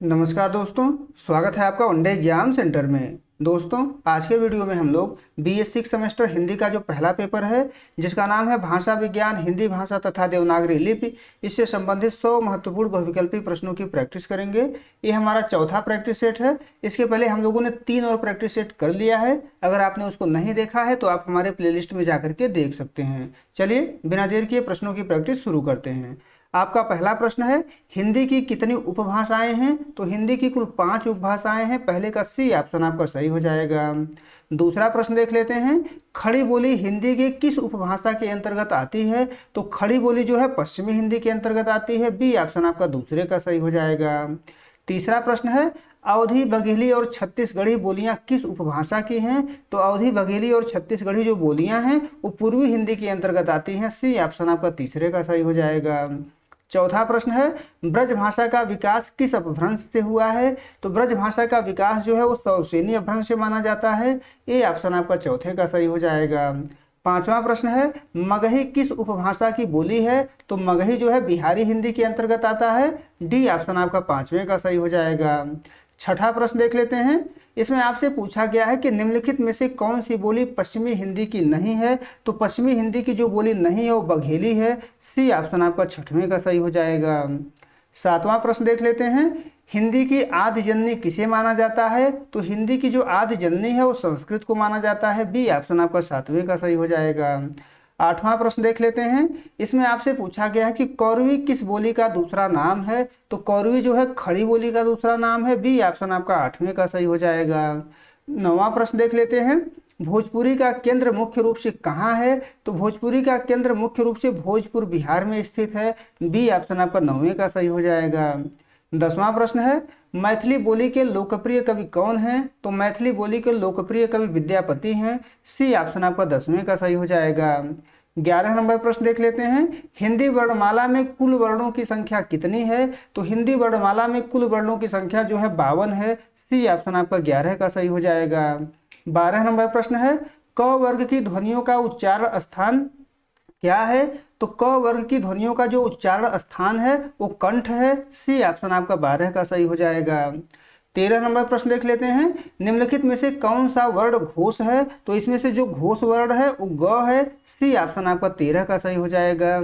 नमस्कार दोस्तों, स्वागत है आपका वनडे ज्ञान सेंटर में। दोस्तों, आज के वीडियो में हम लोग BA 6 सेमेस्टर हिंदी का जो पहला पेपर है जिसका नाम है भाषा विज्ञान हिंदी भाषा तथा देवनागरी लिपि, इससे संबंधित 100 महत्वपूर्ण बहुविकल्पी प्रश्नों की प्रैक्टिस करेंगे। ये हमारा चौथा प्रैक्टिस सेट है। इसके पहले हम लोगों ने 3 और प्रैक्टिस सेट कर लिया है। अगर आपने उसको नहीं देखा है तो आप हमारे प्लेलिस्ट में जाकर के देख सकते हैं। चलिए बिना देर किए प्रश्नों की प्रैक्टिस शुरू करते हैं। आपका पहला प्रश्न है, हिंदी की कितनी उपभाषाएं हैं? तो हिंदी की कुल 5 उपभाषाएं हैं। पहले का सी ऑप्शन आपका सही हो जाएगा। दूसरा प्रश्न देख लेते हैं, खड़ी बोली हिंदी के किस उपभाषा के अंतर्गत आती है? तो खड़ी बोली जो है पश्चिमी हिंदी के अंतर्गत आती है। बी ऑप्शन आपका दूसरे का सही हो जाएगा। तीसरा प्रश्न है, अवधी बघेली और छत्तीसगढ़ी बोलियां किस उपभाषा की हैं? तो अवधी बघेली और छत्तीसगढ़ी जो बोलियां हैं वो पूर्वी हिंदी के अंतर्गत आती हैं। सी ऑप्शन आपका तीसरे का सही हो जाएगा। चौथा प्रश्न है, ब्रज भाषा का विकास किस अपभ्रंश से हुआ है? तो ब्रज भाषा का विकास जो है वो सौसेनी अपभ्रंश से माना जाता है। ए ऑप्शन आपका चौथे का सही हो जाएगा। पांचवा प्रश्न है, मगही किस उपभाषा की बोली है? तो मगही जो है बिहारी हिंदी के अंतर्गत आता है। डी ऑप्शन आपका पांचवे का सही हो जाएगा। छठा प्रश्न देख लेते हैं। इसमें आपसे पूछा गया है कि निम्नलिखित में से कौन सी बोली पश्चिमी हिंदी की नहीं है? तो पश्चिमी हिंदी की जो बोली नहीं है वो बघेली है। सी ऑप्शन आपका छठवें का सही हो जाएगा। सातवां प्रश्न देख लेते हैं, हिंदी की आदि जननी किसे माना जाता है? तो हिंदी की जो आदि जननी है वो संस्कृत को माना जाता है। बी ऑप्शन आपका सातवें का सही हो जाएगा। आठवां प्रश्न देख लेते हैं। इसमें आपसे पूछा गया है कि कौरवी किस बोली का दूसरा नाम है? तो कौरवी जो है खड़ी बोली का दूसरा नाम है। बी ऑप्शन आपका आठवें का सही हो जाएगा। नौवां प्रश्न देख लेते हैं, भोजपुरी का केंद्र मुख्य रूप से कहाँ है? तो भोजपुरी का केंद्र मुख्य रूप से भोजपुर बिहार में स्थित है। बी ऑप्शन आपका नौवें का सही हो जाएगा। 10वां प्रश्न है, मैथिली बोली के लोकप्रिय कवि कौन हैं? तो मैथिली बोली के लोकप्रिय कवि विद्यापति हैं। सी ऑप्शन आपका 10वें का सही हो जाएगा। 11 नंबर प्रश्न देख लेते हैं, हिंदी वर्णमाला में कुल वर्णों की संख्या कितनी है? तो हिंदी वर्णमाला में कुल वर्णों की संख्या जो है 52 है। सी ऑप्शन आपका 11 का सही हो जाएगा। 12 नंबर प्रश्न है, क वर्ग की ध्वनियों का उच्चारण स्थान क्या है? तो क वर्ग की ध्वनियों का जो उच्चारण स्थान है वो कंठ है। सी ऑप्शन आपका 12 का सही हो जाएगा। 13 नंबर प्रश्न देख लेते हैं, निम्नलिखित में से कौन सा वर्ण घोष है? तो इसमें से जो घोष वर्ण है वो ग है। सी ऑप्शन आपका 13 का सही हो जाएगा।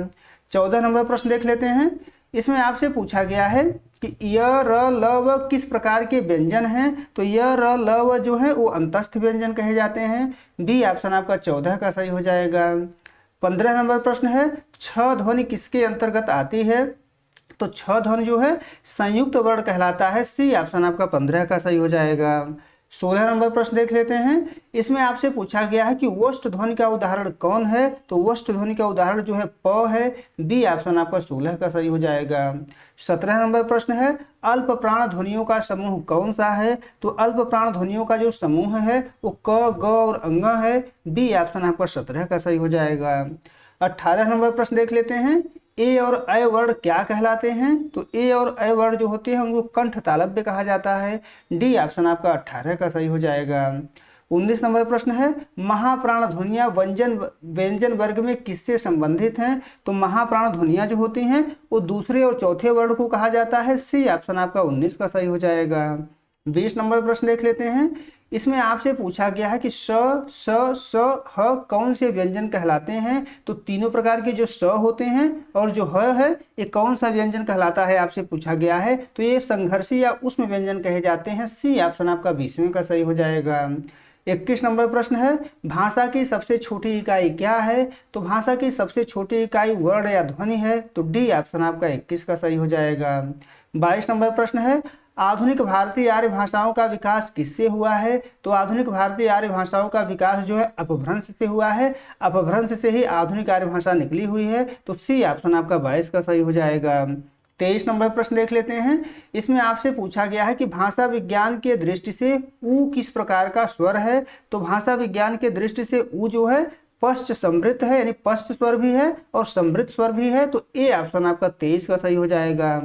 14 नंबर प्रश्न देख लेते हैं। इसमें आपसे पूछा गया है कि य र ल व किस प्रकार के व्यंजन हैं? तो य र ल व जो है वो अंतस्थ व्यंजन कहे जाते हैं। बी ऑप्शन आपका 14 का सही हो जाएगा। 15 नंबर प्रश्न है, छ ध्वनि किसके अंतर्गत आती है? तो छ ध्वनि जो है संयुक्त वर्ण कहलाता है। सी ऑप्शन आपका 15 का सही हो जाएगा। 16 नंबर प्रश्न देख लेते हैं। इसमें आपसे पूछा गया है कि वोष्ठ ध्वनि का उदाहरण कौन है? तो वोष्ठ ध्वनि का उदाहरण जो है प है। बी ऑप्शन आपका 16 का सही हो जाएगा। 17 नंबर प्रश्न है, अल्प प्राण ध्वनियों का समूह कौन सा है? तो अल्प प्राण ध्वनियों का जो समूह है वो क ग और अंग है। बी ऑप्शन आपका 17 का सही हो जाएगा। 18 नंबर प्रश्न देख लेते हैं, ए और अ वर्ण क्या कहलाते हैं? तो ए और अ वर्ण जो होते हैं उनको कंठ तालव्य कहा जाता है। डी ऑप्शन आपका 18 का सही हो जाएगा। 19 नंबर प्रश्न है, महाप्राण ध्वनियां व्यंजन वर्ग में किससे संबंधित हैं? तो महाप्राण ध्वनियां जो होती हैं वो दूसरे और चौथे वर्ण को कहा जाता है। सी ऑप्शन आपका 19 का सही हो जाएगा। 20 नंबर प्रश्न देख लेते हैं। इसमें आपसे पूछा गया है कि स स स ह कौन से व्यंजन कहलाते हैं? तो तीनों प्रकार के जो स होते हैं और जो ह है ये कौन सा व्यंजन कहलाता है आपसे पूछा गया है। तो ये संघर्षी या उष्म व्यंजन कहे जाते हैं। सी ऑप्शन आपका 20वें का सही हो जाएगा। 21 नंबर प्रश्न है, भाषा की सबसे छोटी इकाई क्या है? तो भाषा की सबसे छोटी इकाई वर्ण या ध्वनि है। तो डी ऑप्शन आपका 21 का सही हो जाएगा। 22 नंबर प्रश्न है, आधुनिक भारतीय आर्य भाषाओं का विकास किससे हुआ है? तो आधुनिक भारतीय आर्य भाषाओं का विकास जो है अपभ्रंश से हुआ है। अपभ्रंश से ही आधुनिक आर्य भाषा निकली हुई है। तो सी ऑप्शन आपका 22 का सही हो जाएगा। 23 नंबर प्रश्न देख लेते हैं। इसमें आपसे पूछा गया है कि भाषा विज्ञान के दृष्टि से ऊ किस प्रकार का स्वर है? तो भाषा विज्ञान के दृष्टि से ऊ जो है पश्च समृद्ध है, यानी पश्च स्वर भी है और समृद्ध स्वर भी है। तो ए ऑप्शन आपका 23 का सही हो जाएगा।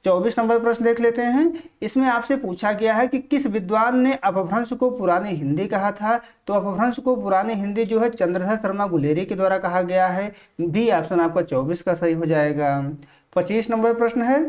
24 नंबर प्रश्न देख लेते हैं। इसमें आपसे पूछा गया है कि किस विद्वान ने अपभ्रंश को पुरानी हिंदी कहा था? तो अपभ्रंश को पुरानी हिंदी जो है चंद्रधर शर्मा गुलेरी के द्वारा कहा गया है। बी ऑप्शन आपका 24 का सही हो जाएगा। 25 नंबर प्रश्न है,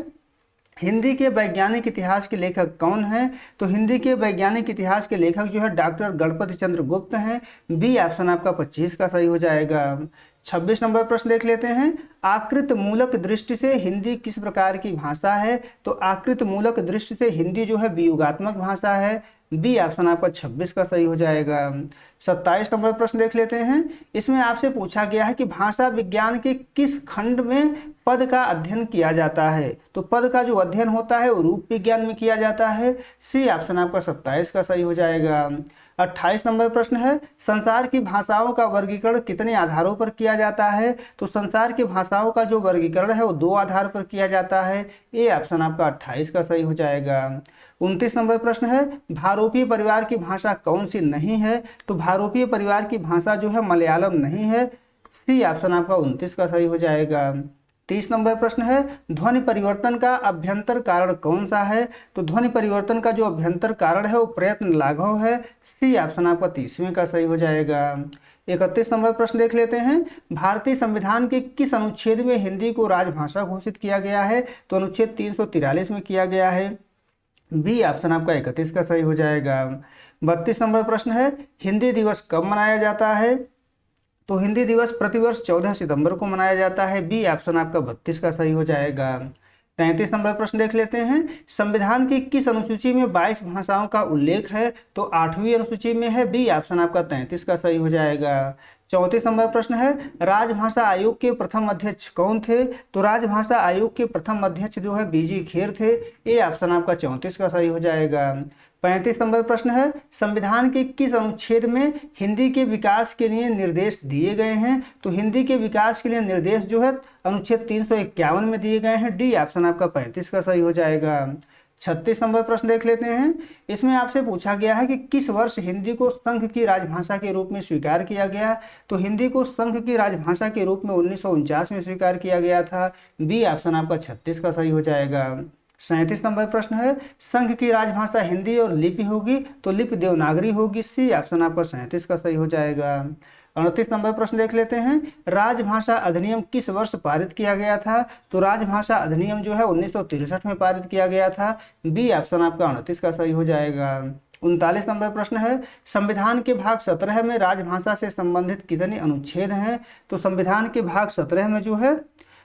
हिंदी के वैज्ञानिक इतिहास के लेखक कौन हैं? तो हिंदी के वैज्ञानिक इतिहास के लेखक जो है डॉक्टर गणपति चंद्र गुप्त हैं। बी ऑप्शन आपका 25 का सही हो जाएगा। 26 नंबर प्रश्न देख लेते हैं। आकृत मूलक दृष्टि से हिंदी किस प्रकार की भाषा है? तो आकृत मूलक दृष्टि से हिंदी जो है वियुगात्मक भाषा है। बी ऑप्शन आपका 26 का सही हो जाएगा। 27 नंबर प्रश्न देख लेते हैं। इसमें आपसे पूछा गया है कि भाषा विज्ञान के किस खंड में पद का अध्ययन किया जाता है? तो पद का जो अध्ययन होता है वो रूप विज्ञान में किया जाता है। सी ऑप्शन आपका 27 का सही हो जाएगा। 28 नंबर प्रश्न है। संसार की भाषाओं का वर्गीकरण कितने आधारों पर किया जाता है? तो संसार की भाषाओं का जो वर्गीकरण है वो 2 आधार पर किया जाता है। ए ऑप्शन आपका 28 का सही हो जाएगा। 29 नंबर प्रश्न है। भारोपीय परिवार की भाषा कौन सी नहीं है? तो भारोपीय परिवार की भाषा जो है मलयालम नहीं है। सी ऑप्शन आपका 29 का सही हो जाएगा। 30 नंबर प्रश्न है। ध्वनि परिवर्तन का अभ्यंतर कारण कौन सा है? तो ध्वनि परिवर्तन का जो अभ्यंतर कारण है वो प्रयत्न लाघव है। सी ऑप्शन आपका 30वें का सही हो जाएगा। 31 नंबर प्रश्न देख लेते हैं। भारतीय संविधान के किस अनुच्छेद में हिंदी को राजभाषा घोषित किया गया है? तो अनुच्छेद 343 में किया गया है। बी ऑप्शन आपका 31 का सही हो जाएगा। 32 नंबर प्रश्न है। हिंदी दिवस कब मनाया जाता है? तो हिंदी दिवस प्रतिवर्ष 14 सितंबर को मनाया जाता है। बी ऑप्शन आपका 32 का सही हो जाएगा। 33 नंबर प्रश्न देख लेते हैं। संविधान की किस अनुसूची में 22 भाषाओं का उल्लेख है? तो 8वीं अनुसूची में है। बी ऑप्शन आपका 33 का सही हो जाएगा। 34 नंबर प्रश्न है। राजभाषा आयोग के प्रथम अध्यक्ष कौन थे? तो राजभाषा आयोग के प्रथम अध्यक्ष जो है बीजी खेर थे। ए ऑप्शन आपका 34 का सही हो जाएगा। 35 नंबर प्रश्न है। संविधान के किस अनुच्छेद में हिंदी के विकास के लिए निर्देश दिए गए हैं? तो हिंदी के विकास के लिए निर्देश जो है अनुच्छेद 351 में दिए गए हैं। डी ऑप्शन आपका 35 का सही हो जाएगा। 36 नंबर प्रश्न देख लेते हैं। इसमें आपसे पूछा गया है कि किस वर्ष हिंदी को संघ की राजभाषा के रूप में स्वीकार किया गया? तो हिंदी को संघ की राजभाषा के रूप में 1949 में स्वीकार किया गया था। बी ऑप्शन आपका 36 का सही हो जाएगा। 37 नंबर प्रश्न है। संघ की राजभाषा हिंदी और लिपि होगी तो लिपि देवनागरी होगी। सी ऑप्शन आपका 37 का सही हो जाएगा। 38 नंबर प्रश्न देख लेते हैं। राजभाषा अधिनियम किस वर्ष पारित किया गया था? तो राजभाषा अधिनियम जो है 1963 में पारित किया गया था। बी ऑप्शन आपका 38 का सही हो जाएगा। 39 नंबर प्रश्न है। संविधान के भाग 17 में राजभाषा से संबंधित कितने अनुच्छेद हैं? तो संविधान के भाग 17 में जो है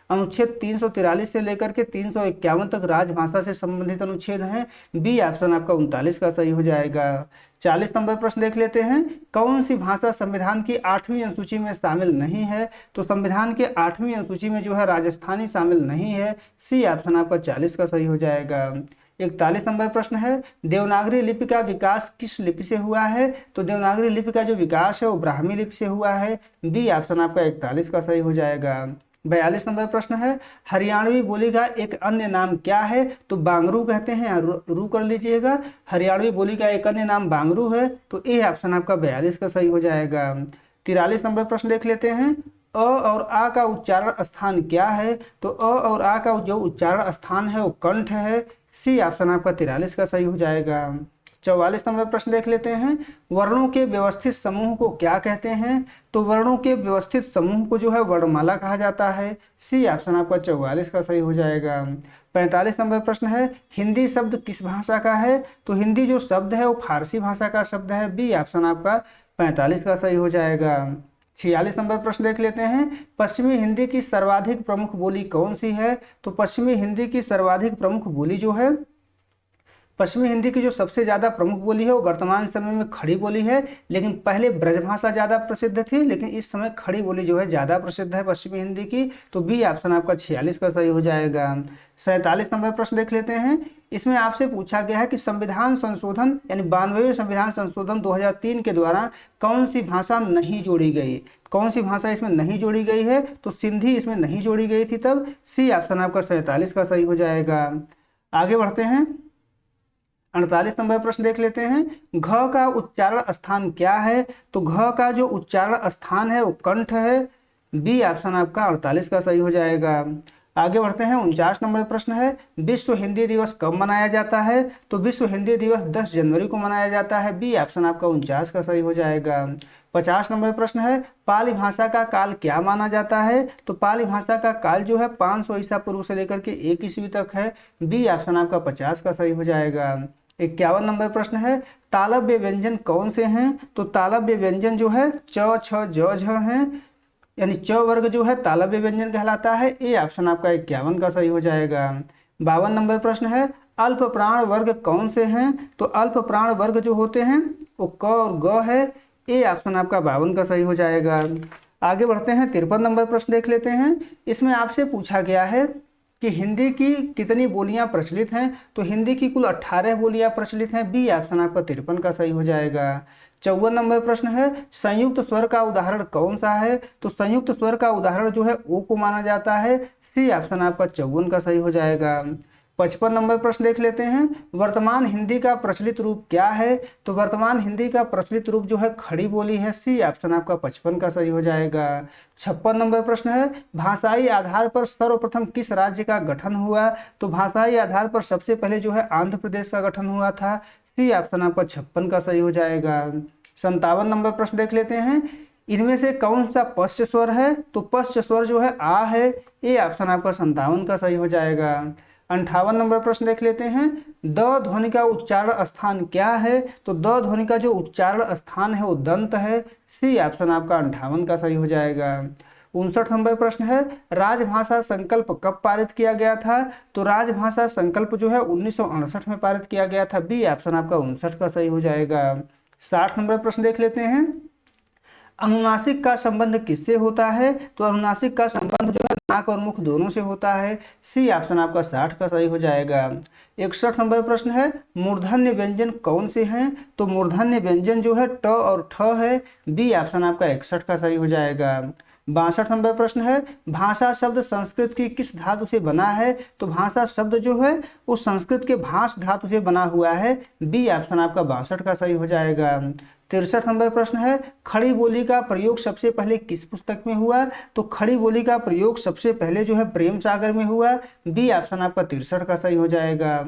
अनुच्छेद 343 से लेकर के 351 तक राजभाषा से संबंधित अनुच्छेद हैं। बी ऑप्शन आपका 39 का सही हो जाएगा। 40 नंबर प्रश्न देख लेते हैं। कौन सी भाषा संविधान की 8वीं अनुसूची में शामिल नहीं है? तो संविधान के 8वीं अनुसूची में जो है राजस्थानी शामिल नहीं है। सी ऑप्शन आपका 40 का सही हो जाएगा। 41 नंबर प्रश्न है। देवनागरी लिपि का विकास किस लिपि से हुआ है? तो देवनागरी लिपि का जो विकास है वो ब्राह्मी लिपि से हुआ है। बी ऑप्शन आपका 41 का सही हो जाएगा। 42 नंबर प्रश्न है। हरियाणवी बोली का एक अन्य नाम क्या है? तो बांगरू कहते हैं। रू कर लीजिएगा। हरियाणवी बोली का एक अन्य नाम बांगरू है। तो ए ऑप्शन आपका 42 का सही हो जाएगा। 43 नंबर प्रश्न देख लेते हैं। अ और आ का उच्चारण स्थान क्या है? तो अ और आ का जो उच्चारण स्थान है वो कंठ है। सी ऑप्शन आपका 43 का सही हो जाएगा। 44 नंबर प्रश्न देख लेते हैं। वर्णों के व्यवस्थित समूह को क्या कहते हैं? तो वर्णों के व्यवस्थित समूह को जो है वर्णमाला कहा जाता है। सी ऑप्शन आपका 44 का सही हो जाएगा। 45 नंबर प्रश्न है। हिंदी शब्द किस भाषा का है? तो हिंदी जो शब्द है वो फारसी भाषा का शब्द है। बी ऑप्शन आपका 45 का सही हो जाएगा। 46 नंबर प्रश्न देख लेते हैं। पश्चिमी हिंदी की सर्वाधिक प्रमुख बोली कौन सी है? तो पश्चिमी हिंदी की सर्वाधिक प्रमुख बोली जो है पश्चिमी हिंदी की जो सबसे ज़्यादा प्रमुख बोली है वो वर्तमान समय में खड़ी बोली है। लेकिन पहले ब्रजभाषा ज़्यादा प्रसिद्ध थी, लेकिन इस समय खड़ी बोली जो है ज़्यादा प्रसिद्ध है पश्चिमी हिंदी की। तो बी ऑप्शन आपका 46 का सही हो जाएगा। 47 नंबर प्रश्न देख लेते हैं। इसमें आपसे पूछा गया है कि संविधान संशोधन यानी 92वें संविधान संशोधन 2003 के द्वारा कौन सी भाषा नहीं जोड़ी गई? कौन सी भाषा इसमें नहीं जोड़ी गई है? तो सिंधी इसमें नहीं जोड़ी गई थी तब। सी ऑप्शन आपका 47 का सही हो जाएगा। आगे बढ़ते हैं। 48 नंबर प्रश्न देख लेते हैं। घ का उच्चारण स्थान क्या है? तो घ का जो उच्चारण स्थान है वो कंठ है। बी ऑप्शन आपका 48 का सही हो जाएगा। आगे बढ़ते हैं। 49 नंबर प्रश्न है। विश्व हिंदी दिवस कब मनाया जाता है? तो विश्व हिंदी दिवस 10 जनवरी को मनाया जाता है। बी ऑप्शन आपका 49 का सही हो जाएगा। 50 नंबर प्रश्न है, पाली भाषा का काल क्या माना जाता है? तो पाली भाषा का काल जो है 500 ईसा पूर्व से लेकर के 1 ईस्वी तक है। बी ऑप्शन आपका 50 का सही हो जाएगा। 51 नंबर प्रश्न है, तालव्य व्यंजन कौन से हैं? तो तालव्य व्यंजन जो है च, छ, ज, झ हैं, यानी च वर्ग जो है तालव्य व्यंजन कहलाता है। ए ऑप्शन आपका 51 का सही हो जाएगा। 52 नंबर प्रश्न है, अल्प प्राण वर्ग कौन से हैं? तो अल्प प्राण वर्ग जो होते हैं वो क और ग है। ए ऑप्शन आपका 52 का सही हो जाएगा। आगे बढ़ते हैं, 53 नंबर प्रश्न देख लेते हैं। इसमें आपसे पूछा गया है कि हिंदी की कितनी बोलियां प्रचलित हैं? तो हिंदी की कुल 18 बोलियां प्रचलित हैं। बी ऑप्शन आपका 53 का सही हो जाएगा। 54 नंबर प्रश्न है, संयुक्त स्वर का उदाहरण कौन सा है? तो संयुक्त स्वर का उदाहरण जो है ओ को माना जाता है। सी ऑप्शन आपका 54 का सही हो जाएगा। 55 नंबर प्रश्न देख लेते हैं, वर्तमान हिंदी का प्रचलित रूप क्या है? तो वर्तमान हिंदी का प्रचलित रूप जो है खड़ी बोली है। सी ऑप्शन आपका 55 का सही हो जाएगा। 56 नंबर प्रश्न है, भाषाई आधार पर सर्वप्रथम किस राज्य का गठन हुआ? तो भाषाई आधार पर सबसे पहले जो है आंध्र प्रदेश का गठन हुआ था। सी ऑप्शन आपका 56 का सही हो जाएगा। 57 नंबर प्रश्न देख लेते हैं, इनमें से कौन सा पश्च स्वर है? तो पश्च स्वर जो है आ है। ए ऑप्शन आपका 57 का सही हो जाएगा। 58 नंबर प्रश्न देख लेते हैं, द ध्वनि का उच्चारण स्थान क्या है? तो द ध्वनि का जो उच्चारण स्थान है वो दंत है। सी ऑप्शन आपका 58 का सही हो जाएगा। 59 नंबर प्रश्न है, राजभाषा संकल्प कब पारित किया गया था? तो राजभाषा संकल्प जो है 1968 में पारित किया गया था। बी ऑप्शन आपका 59 का सही हो जाएगा। 60 नंबर प्रश्न देख लेते हैं, अनुनासिक का संबंध किससे होता है? तो अनुनासिक का संबंध जो है नाक और मुख दोनों से होता है। सी ऑप्शन आपका 60 का सही हो जाएगा। 61 नंबर प्रश्न है, मूर्धन्य व्यंजन कौन से हैं? तो मूर्धन्य व्यंजन जो है ट और ठ है। बी ऑप्शन आपका 61 का सही हो जाएगा। 62 नंबर प्रश्न है, भाषा शब्द संस्कृत की किस धातु से बना है? तो भाषा शब्द जो है वो संस्कृत के भाष धातु से बना हुआ है। बी ऑप्शन आपका 62 का सही हो जाएगा। 63 नंबर प्रश्न है, खड़ी बोली का प्रयोग सबसे पहले किस पुस्तक में हुआ? तो खड़ी बोली का प्रयोग सबसे पहले जो है प्रेम सागर में हुआ। बी ऑप्शन आपका 63 का सही हो जाएगा।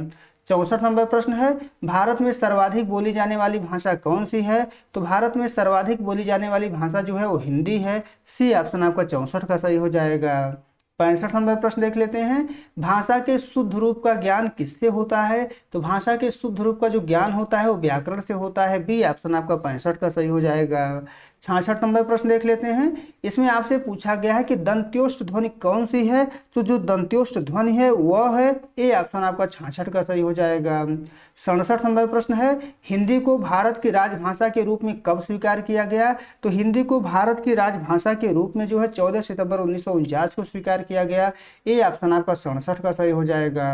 64 नंबर प्रश्न है, भारत में सर्वाधिक बोली जाने वाली भाषा कौन सी है? तो भारत में सर्वाधिक बोली जाने वाली भाषा जो है वो हिंदी है। सी ऑप्शन आपका 64 का सही हो जाएगा। 65 नंबर प्रश्न देख लेते हैं, भाषा के शुद्ध रूप का ज्ञान किससे होता है? तो भाषा के शुद्ध रूप का जो ज्ञान होता है वो व्याकरण से होता है। बी ऑप्शन आपका 65 का सही हो जाएगा। 66 नंबर प्रश्न देख लेते हैं, इसमें आपसे पूछा गया है कि दंत्योष्ठ ध्वनि कौन सी है? तो जो दंत्योष्ठ ध्वनि है वह है। ए ऑप्शन आपका 66 का सही हो जाएगा। 67 नंबर प्रश्न है, हिंदी को भारत की राजभाषा के रूप में कब स्वीकार किया गया? तो हिंदी को भारत की राजभाषा के रूप में जो है 14 सितंबर 1949 को स्वीकार किया गया। ए ऑप्शन आपका 67 का सही हो जाएगा।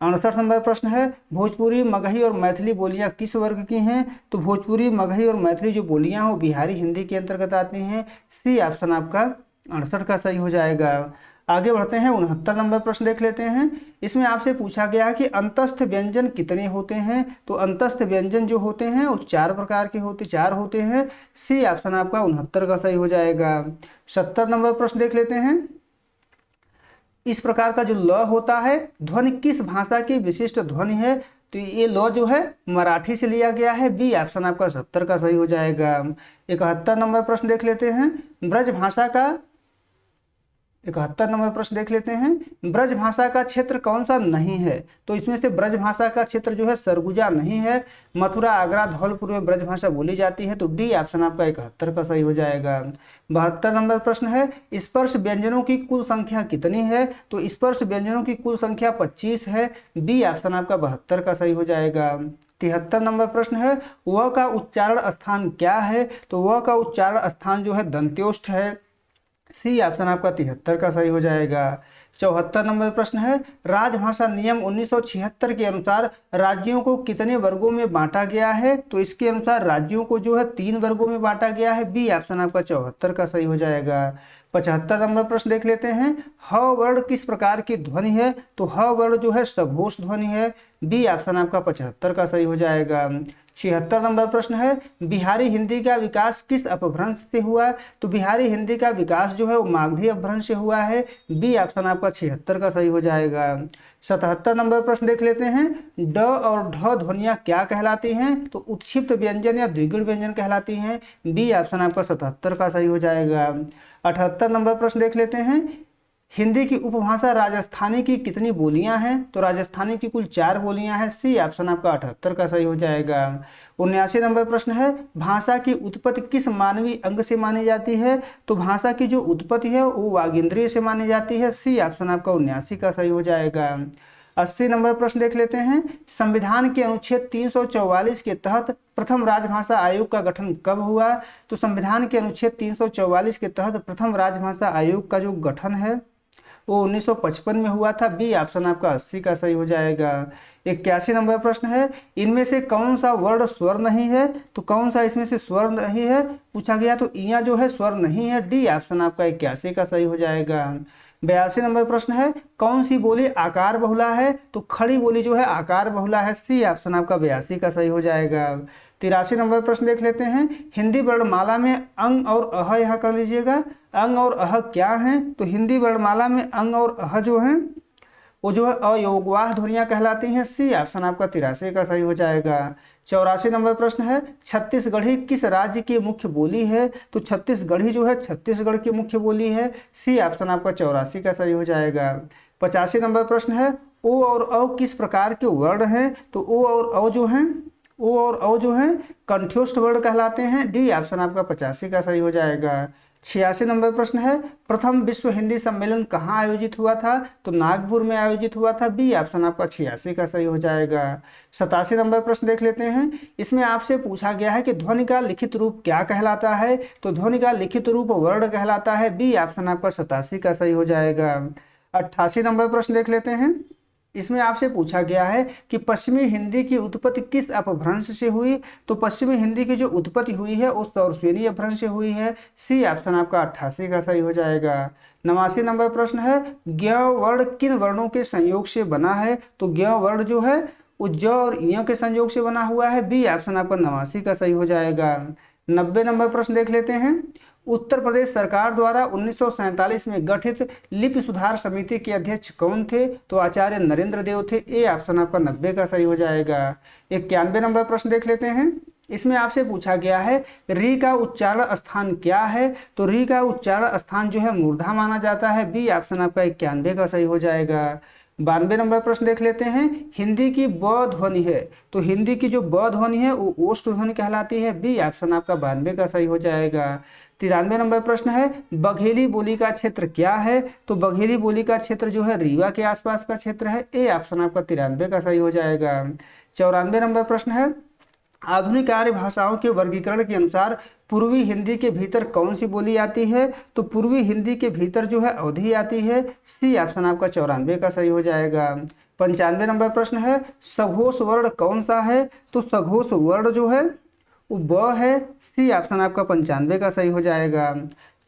68 नंबर प्रश्न है, भोजपुरी, मगही और मैथिली बोलियां किस वर्ग की हैं? तो भोजपुरी, मगही और मैथिली जो बोलियां हैं वो बिहारी हिंदी के अंतर्गत आती हैं। सी ऑप्शन आपका 68 का सही हो जाएगा। आगे बढ़ते हैं, 69 नंबर प्रश्न देख लेते हैं। इसमें आपसे पूछा गया है कि अंतस्थ व्यंजन कितने होते हैं? तो अंतस्थ व्यंजन जो होते हैं वो 4 प्रकार के चार होते हैं। सी ऑप्शन आपका 69 का सही हो जाएगा। 70 नंबर प्रश्न देख लेते हैं, इस प्रकार का जो ल होता है ध्वनि किस भाषा की विशिष्ट ध्वनि है? तो ये ल जो है मराठी से लिया गया है। बी ऑप्शन आपका 70 का सही हो जाएगा। 71 नंबर प्रश्न देख लेते हैं, ब्रज भाषा का 71 नंबर प्रश्न देख लेते हैं, ब्रज भाषा का क्षेत्र कौन सा नहीं है? तो इसमें से ब्रज भाषा का क्षेत्र जो है सरगुजा नहीं है। मथुरा, आगरा, धौलपुर में ब्रज भाषा बोली जाती है। तो डी ऑप्शन आपका 71 का सही हो जाएगा। 72 नंबर प्रश्न है, स्पर्श व्यंजनों की कुल संख्या कितनी है? तो स्पर्श व्यंजनों की कुल संख्या 25 है। बी ऑप्शन आपका 72 का सही हो जाएगा। 73 नंबर प्रश्न है, व का उच्चारण स्थान क्या है? तो व का उच्चारण स्थान जो है दंत्योष्ठ है। सी ऑप्शन आपका 73 का सही हो जाएगा। 74 नंबर प्रश्न है, राजभाषा नियम 1976 के अनुसार राज्यों को कितने वर्गों में बांटा गया है? तो इसके अनुसार राज्यों को जो है 3 वर्गों में बांटा गया है। बी ऑप्शन आपका 74 का सही हो जाएगा। 75 नंबर प्रश्न देख लेते हैं, ह वर्ण किस प्रकार की ध्वनि है? तो ह वर्ण जो है सघोष ध्वनि है। बी ऑप्शन आपका 75 का सही हो जाएगा। 76 नंबर प्रश्न है, बिहारी हिंदी का विकास किस अपभ्रंश से हुआ? तो बिहारी हिंदी का विकास जो है वो मागधी अपभ्रंश से हुआ है। बी ऑप्शन आपका 76 का सही हो जाएगा। 77 नंबर प्रश्न देख लेते हैं, ड और ढ ध्वनियां क्या कहलाती हैं? तो उत्क्षिप्त व्यंजन या द्विगुण व्यंजन कहलाती हैं। बी ऑप्शन आपका 77 का सही हो जाएगा। 78 नंबर प्रश्न देख लेते हैं, हिंदी की उपभाषा राजस्थानी की कितनी बोलियां हैं? तो राजस्थानी की कुल 4 बोलियां हैं। सी ऑप्शन आपका 78 का सही हो जाएगा। 79 नंबर प्रश्न है, भाषा की उत्पत्ति किस मानवीय अंग से मानी जाती है? तो भाषा की जो उत्पत्ति है वो वागिंद्रिय से मानी जाती है। सी ऑप्शन आपका 79 का सही हो जाएगा। 80 नंबर प्रश्न देख लेते हैं, संविधान के अनुच्छेद 344 के तहत प्रथम राजभाषा आयोग का गठन कब हुआ? तो संविधान के अनुच्छेद 344 के तहत प्रथम राजभाषा आयोग का जो गठन है वो 1955 में हुआ था। बी ऑप्शन आपका 80 का सही हो जाएगा। 81 नंबर प्रश्न है, इनमें से कौन सा वर्ण स्वर नहीं है? तो कौन सा इसमें से स्वर नहीं है पूछा गया, तो इया जो है स्वर नहीं है। डी ऑप्शन आपका 81 का सही हो जाएगा। 82 नंबर प्रश्न है, कौन सी बोली आकार बहुला है? तो खड़ी बोली जो है आकार बहुला है। सी ऑप्शन आपका 82 का सही हो जाएगा। 83 नंबर प्रश्न देख लेते हैं, हिंदी वर्णमाला में अंग और अह यहाँ कर लीजिएगा। अंग और अह क्या हैं? तो हिंदी वर्णमाला में अंग और अह जो हैं वो जो है अयोगवाह ध्वनियां कहलाती हैं। सी ऑप्शन आपका 83 का सही हो जाएगा। 84 नंबर प्रश्न है, छत्तीसगढ़ी किस राज्य की मुख्य बोली है? तो छत्तीसगढ़ी जो है छत्तीसगढ़ की मुख्य बोली है। सी ऑप्शन आपका 84 का सही हो जाएगा। 85 नंबर प्रश्न है, ओ और औ किस प्रकार के वर्ण हैं? तो ओ और औ जो हैं ओ और औ जो हैं कंठ्योष्ठ वर्ण कहलाते हैं। डी ऑप्शन आपका 85 का सही हो जाएगा। 86 नंबर प्रश्न है, प्रथम विश्व हिंदी सम्मेलन कहाँ आयोजित हुआ था? तो नागपुर में आयोजित हुआ था। बी ऑप्शन आपका 86 का सही हो जाएगा। 87 नंबर प्रश्न देख लेते हैं, इसमें आपसे पूछा गया है कि ध्वनि का लिखित रूप क्या कहलाता है? तो ध्वनि का लिखित रूप वर्ण कहलाता है। बी ऑप्शन आपका 87 का सही हो जाएगा। 88 नंबर प्रश्न देख लेते हैं, इसमें आपसे पूछा गया है कि पश्चिमी हिंदी की उत्पत्ति किस अपभ्रंश से हुई? तो पश्चिमी हिंदी की जो उत्पत्ति हुई है वो सौरसेनी अपभ्रंश से हुई है। सी ऑप्शन आपका 88 का सही हो जाएगा। 89 नंबर प्रश्न है, ज्ञ वर्ण किन वर्णों के संयोग से बना है? तो ज्ञ वर्ण जो है वो ज और य के संयोग से बना हुआ है। बी ऑप्शन आपका 89 का सही हो जाएगा। 90 नंबर प्रश्न देख लेते हैं, उत्तर प्रदेश सरकार द्वारा 1947 में गठित लिपि सुधार समिति के अध्यक्ष कौन थे? तो आचार्य नरेंद्र देव थे। ए ऑप्शन आपका 90 का सही हो जाएगा। 91 नंबर प्रश्न देख लेते हैं, इसमें आपसे पूछा गया है री का उच्चारण स्थान क्या है? तो री का उच्चारण स्थान जो है मूर्धा माना जाता है। बी ऑप्शन आपका 91 का सही हो जाएगा। 92 नंबर प्रश्न देख लेते हैं, हिंदी की ब ध्वनि है तो हिंदी की जो ब ध्वनि है वो ओष्ठ ध्वनि कहलाती है। बी ऑप्शन आपका 92 का सही हो जाएगा। 93 नंबर प्रश्न है, बघेली बोली का क्षेत्र क्या है? तो बघेली बोली का क्षेत्र जो है रीवा के आसपास का क्षेत्र है। ए ऑप्शन आपका 93 का सही हो जाएगा। 94 नंबर प्रश्न है, आधुनिक आर्य भाषाओं के वर्गीकरण के अनुसार पूर्वी हिंदी के भीतर कौन सी बोली आती है? तो पूर्वी हिंदी के भीतर जो है अवधी आती है। सी ऑप्शन आपका 94 का सही हो जाएगा। 95 नंबर प्रश्न है, सघोष वर्ण कौन सा है? तो सघोष वर्ण जो है वो ब है। सी ऑप्शन आपका 95 का सही हो जाएगा।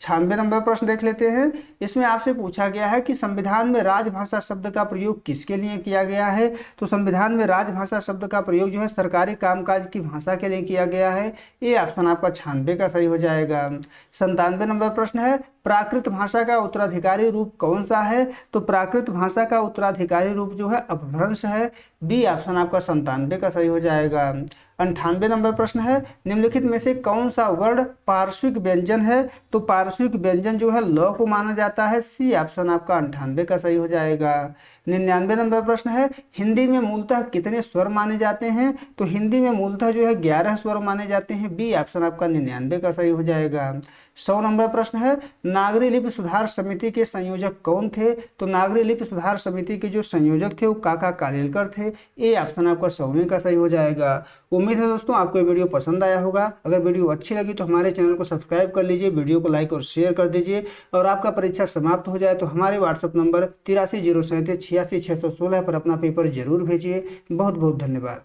96 नंबर प्रश्न देख लेते हैं, इसमें आपसे पूछा गया है कि संविधान में राजभाषा शब्द का प्रयोग किसके लिए किया गया है? तो संविधान में राजभाषा शब्द का प्रयोग जो है सरकारी कामकाज की भाषा के लिए किया गया है। ये ऑप्शन आपका 96 का सही हो जाएगा। 97 नंबर प्रश्न है, प्राकृत भाषा का उत्तराधिकारी रूप कौन सा है? तो प्राकृत भाषा का उत्तराधिकारी रूप जो है अपभ्रंश है। बी ऑप्शन आपका 97 का सही हो जाएगा। 98 नंबर प्रश्न है, निम्नलिखित में से कौन सा वर्ण पार्श्विक व्यंजन है? तो पार्श्विक व्यंजन जो है ल को माना जाता है। सी ऑप्शन आपका 98 का सही हो जाएगा। 99 नंबर प्रश्न है, हिंदी में मूलतः कितने स्वर माने जाते हैं? तो हिंदी में मूलतः जो है 11 स्वर माने जाते हैं। बी ऑप्शन आपका 99 का सही हो जाएगा। 100 नंबर प्रश्न है, नागरी लिपि सुधार समिति के संयोजक कौन थे? तो नागरी लिपि सुधार समिति के जो संयोजक थे वो काका कालेलकर थे। ए ऑप्शन आपका 100वें का सही हो जाएगा। उम्मीद है दोस्तों आपको वीडियो पसंद आया होगा। अगर वीडियो अच्छी लगी तो हमारे चैनल को सब्सक्राइब कर लीजिए, वीडियो को लाइक और शेयर कर दीजिए। और आपका परीक्षा समाप्त हो जाए तो हमारे व्हाट्सएप नंबर 8307386616 पर अपना पेपर जरूर भेजिए। बहुत बहुत धन्यवाद।